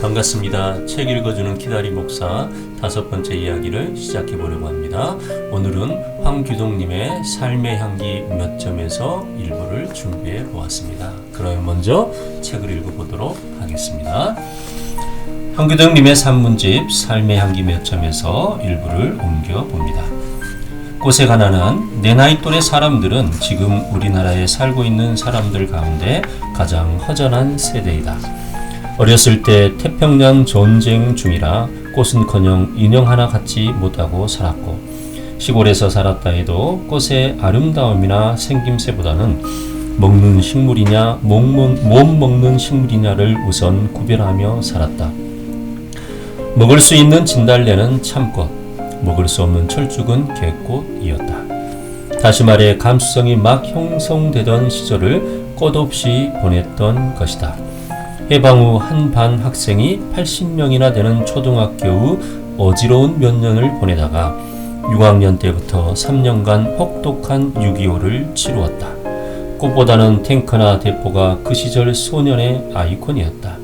반갑습니다. 책 읽어주는 키다리 목사 5번째 이야기를 시작해 보려고 합니다. 오늘은 황규동님의 삶의 향기 몇 점에서 일부를 준비해 보았습니다. 그럼 먼저 책을 읽어보도록 하겠습니다. 황규동님의 산문집 삶의 향기 몇 점에서 일부를 옮겨봅니다. 꽃에 가난한 내 나이 또래 사람들은 지금 우리나라에 살고 있는 사람들 가운데 가장 허전한 세대이다. 어렸을 때 태평양 전쟁 중이라 꽃은커녕 인형 하나 갖지 못하고 살았고, 시골에서 살았다 해도 꽃의 아름다움이나 생김새보다는 먹는 식물이냐 못 먹는 식물이냐를 우선 구별하며 살았다. 먹을 수 있는 진달래는 참꽃, 먹을 수 없는 철쭉은 개꽃이었다. 다시 말해 감수성이 막 형성되던 시절을 꽃없이 보냈던 것이다. 해방 후 한 반 학생이 80명이나 되는 초등학교 후 어지러운 몇 년을 보내다가 6학년 때부터 3년간 혹독한 6.25를 치루었다. 꽃보다는 탱크나 대포가 그 시절 소년의 아이콘이었다.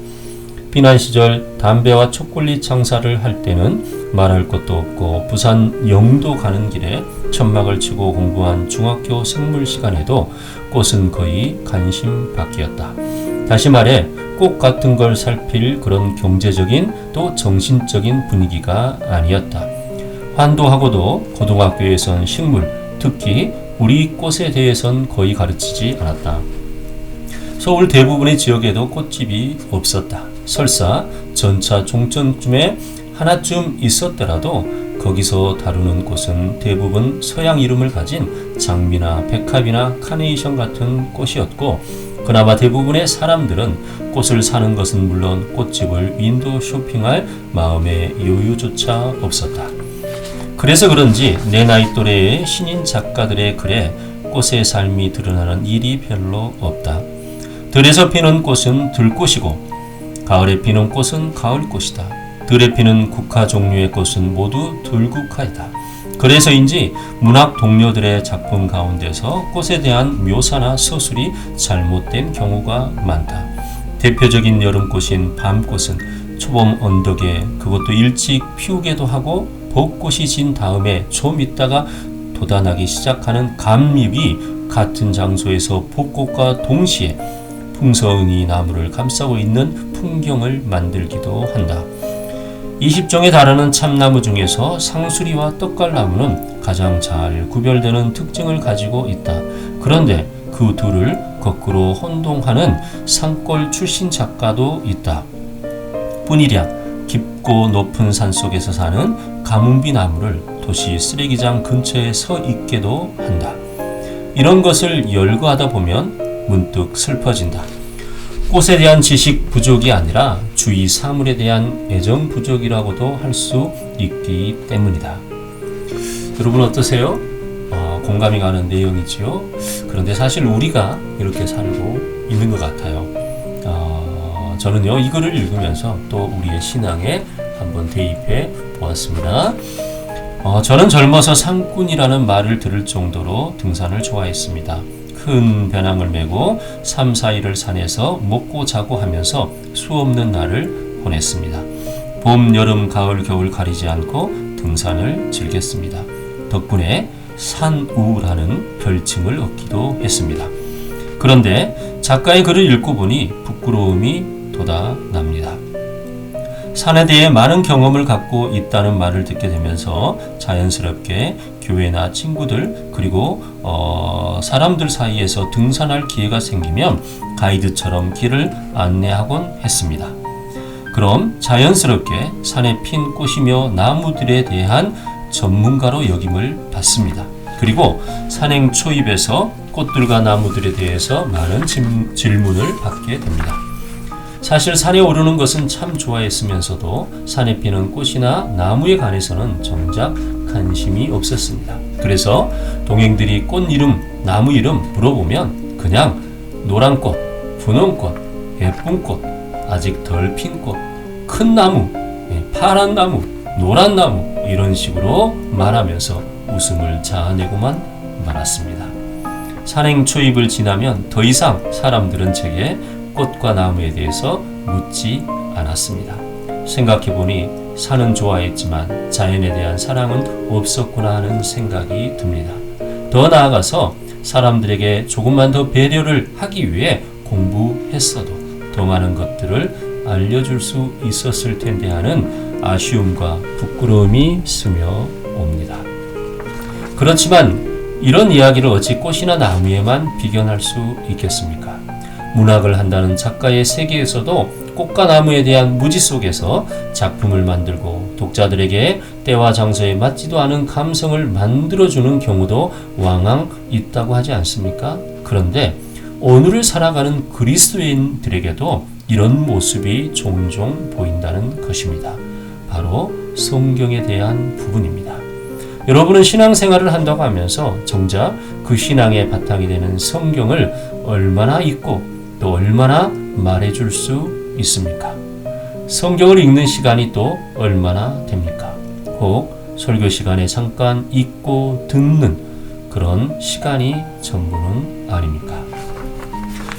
비난 시절 담배와 초콜릿 장사를 할 때는 말할 것도 없고 부산 영도 가는 길에 천막을 치고 공부한 중학교 생물 시간에도 꽃은 거의 관심 밖이었다. 다시 말해 꽃 같은 걸 살필 그런 경제적인 또 정신적인 분위기가 아니었다. 환도하고도 고등학교에선 식물, 특히 우리 꽃에 대해선 거의 가르치지 않았다. 서울 대부분의 지역에도 꽃집이 없었다. 설사 전차 종점쯤에 하나쯤 있었더라도 거기서 다루는 꽃은 대부분 서양 이름을 가진 장미나 백합이나 카네이션 같은 꽃이었고, 그나마 대부분의 사람들은 꽃을 사는 것은 물론 꽃집을 윈도우 쇼핑할 마음의 여유조차 없었다. 그래서 그런지 내 나이 또래의 신인 작가들의 글에 꽃의 삶이 드러나는 일이 별로 없다. 들에서 피는 꽃은 들꽃이고 가을에 피는 꽃은 가을꽃이다. 들에 피는 국화 종류의 꽃은 모두 들국화이다. 그래서인지 문학 동료들의 작품 가운데서 꽃에 대한 묘사나 서술이 잘못된 경우가 많다. 대표적인 여름꽃인 밤꽃은 초봄 언덕에 그것도 일찍 피우기도 하고 벚꽃이 진 다음에 좀 있다가 돋아나기 시작하는 감잎이 같은 장소에서 벚꽃과 동시에 풍성이 나무를 감싸고 있는 풍경을 만들기도 한다. 20종에 달하는 참나무 중에서 상수리와 떡갈나무는 가장 잘 구별되는 특징을 가지고 있다. 그런데 그 둘을 거꾸로 혼동하는 산골 출신 작가도 있다. 뿐이랴 깊고 높은 산속에서 사는 가뭄비 나무를 도시 쓰레기장 근처에 서 있게도 한다. 이런 것을 열거하다 보면 문득 슬퍼진다. 꽃에 대한 지식 부족이 아니라 주위 사물에 대한 애정 부족이라고도 할 수 있기 때문이다. 여러분 어떠세요? 공감이 가는 내용이지요. 그런데 사실 우리가 이렇게 살고 있는 것 같아요. 저는요 이 글을 읽으면서 또 우리의 신앙에 한번 대입해 보았습니다. 저는 젊어서 산꾼이라는 말을 들을 정도로 등산을 좋아했습니다. 큰 배낭을 메고 3, 4일을 산에서 먹고 자고 하면서 수없는 날을 보냈습니다. 봄, 여름, 가을, 겨울 가리지 않고 등산을 즐겼습니다. 덕분에 산우라는 별칭을 얻기도 했습니다. 그런데 작가의 글을 읽고 보니 부끄러움이 돋아납니다. 산에 대해 많은 경험을 갖고 있다는 말을 듣게 되면서 자연스럽게 교회나 친구들 그리고 사람들 사이에서 등산할 기회가 생기면 가이드처럼 길을 안내하곤 했습니다. 그럼 자연스럽게 산에 핀 꽃이며 나무들에 대한 전문가로 여김을 받습니다. 그리고 산행 초입에서 꽃들과 나무들에 대해서 많은 질문을 받게 됩니다. 사실 산에 오르는 것은 참 좋아했으면서도 산에 피는 꽃이나 나무에 관해서는 정작 관심이 없었습니다. 그래서 동행들이 꽃 이름, 나무 이름 물어보면 그냥 노란 꽃, 분홍 꽃, 예쁜 꽃, 아직 덜 핀 꽃, 큰 나무, 파란 나무, 노란 나무 이런 식으로 말하면서 웃음을 자아내고만 말았습니다. 산행 초입을 지나면 더 이상 사람들은 제게 꽃과 나무에 대해서 묻지 않았습니다. 생각해보니 산은 좋아했지만 자연에 대한 사랑은 없었구나 하는 생각이 듭니다. 더 나아가서 사람들에게 조금만 더 배려를 하기 위해 공부했어도 더 많은 것들을 알려줄 수 있었을 텐데 하는 아쉬움과 부끄러움이 스며옵니다. 그렇지만 이런 이야기를 어찌 꽃이나 나무에만 비견할 수 있겠습니까? 문학을 한다는 작가의 세계에서도 꽃과 나무에 대한 무지 속에서 작품을 만들고 독자들에게 때와 장소에 맞지도 않은 감성을 만들어주는 경우도 왕왕 있다고 하지 않습니까? 그런데 오늘을 살아가는 그리스도인들에게도 이런 모습이 종종 보인다는 것입니다. 바로 성경에 대한 부분입니다. 여러분은 신앙생활을 한다고 하면서 정작 그 신앙의 바탕이 되는 성경을 얼마나 읽고 또 얼마나 말해줄 수 있습니까? 성경을 읽는 시간이 또 얼마나 됩니까? 혹 설교 시간에 잠깐 읽고 듣는 그런 시간이 전부는 아닙니까?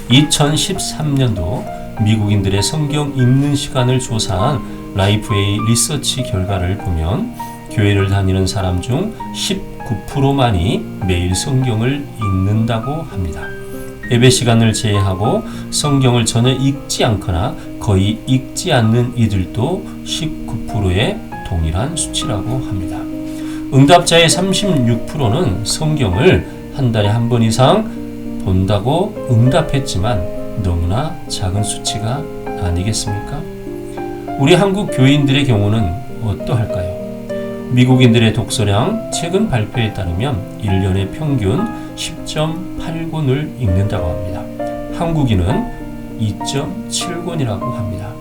2013년도 미국인들의 성경 읽는 시간을 조사한 라이프웨이 리서치 결과를 보면 교회를 다니는 사람 중 19%만이 매일 성경을 읽는다고 합니다. 예배 시간을 제외하고 성경을 전혀 읽지 않거나 거의 읽지 않는 이들도 19%의 동일한 수치라고 합니다. 응답자의 36%는 성경을 한 달에 한 번 이상 본다고 응답했지만 너무나 작은 수치가 아니겠습니까? 우리 한국 교인들의 경우는 어떠할까요? 미국인들의 독서량 최근 발표에 따르면 1년에 평균 10.8권을 읽는다고 합니다. 한국인은 2.7권이라고 합니다.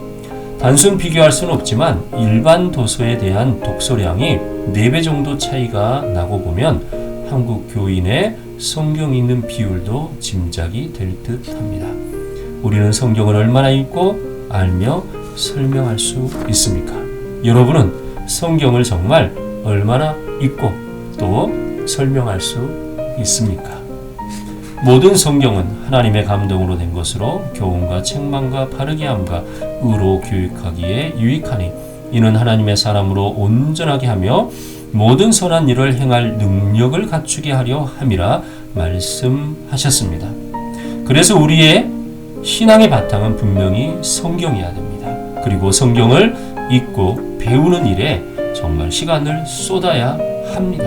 단순 비교할 수는 없지만 일반 도서에 대한 독서량이 4배 정도 차이가 나고 보면 한국 교인의 성경 읽는 비율도 짐작이 될 듯합니다. 우리는 성경을 얼마나 읽고 알며 설명할 수 있습니까? 여러분은 성경을 정말 얼마나 읽고 또 설명할 수 있습니까? 모든 성경은 하나님의 감동으로 된 것으로 교훈과 책망과 바르게 함과 의로 교육하기에 유익하니 이는 하나님의 사람으로 온전하게 하며 모든 선한 일을 행할 능력을 갖추게 하려 함이라 말씀하셨습니다. 그래서 우리의 신앙의 바탕은 분명히 성경이어야 됩니다. 그리고 성경을 읽고 배우는 일에 정말 시간을 쏟아야 합니다.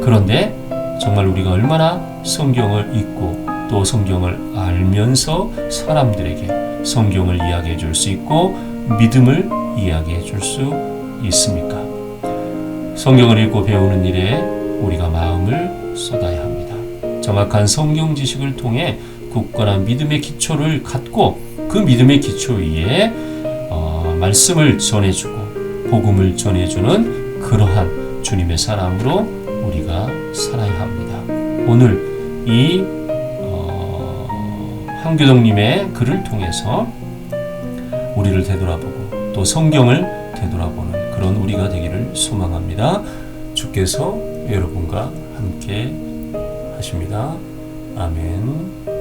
그런데 정말 우리가 얼마나 성경을 읽고 또 성경을 알면서 사람들에게 성경을 이야기해 줄 수 있고 믿음을 이야기해 줄 수 있습니까? 성경을 읽고 배우는 일에 우리가 마음을 쏟아야 합니다. 정확한 성경 지식을 통해 굳건한 믿음의 기초를 갖고 그 믿음의 기초 위에 말씀을 전해주고 복음을 전해주는 그러한 주님의 사람으로 우리가 살아야 합니다. 오늘 이 황교동님의 글을 통해서 우리를 되돌아보고 또 성경을 되돌아보는 그런 우리가 되기를 소망합니다. 주께서 여러분과 함께 하십니다. 아멘.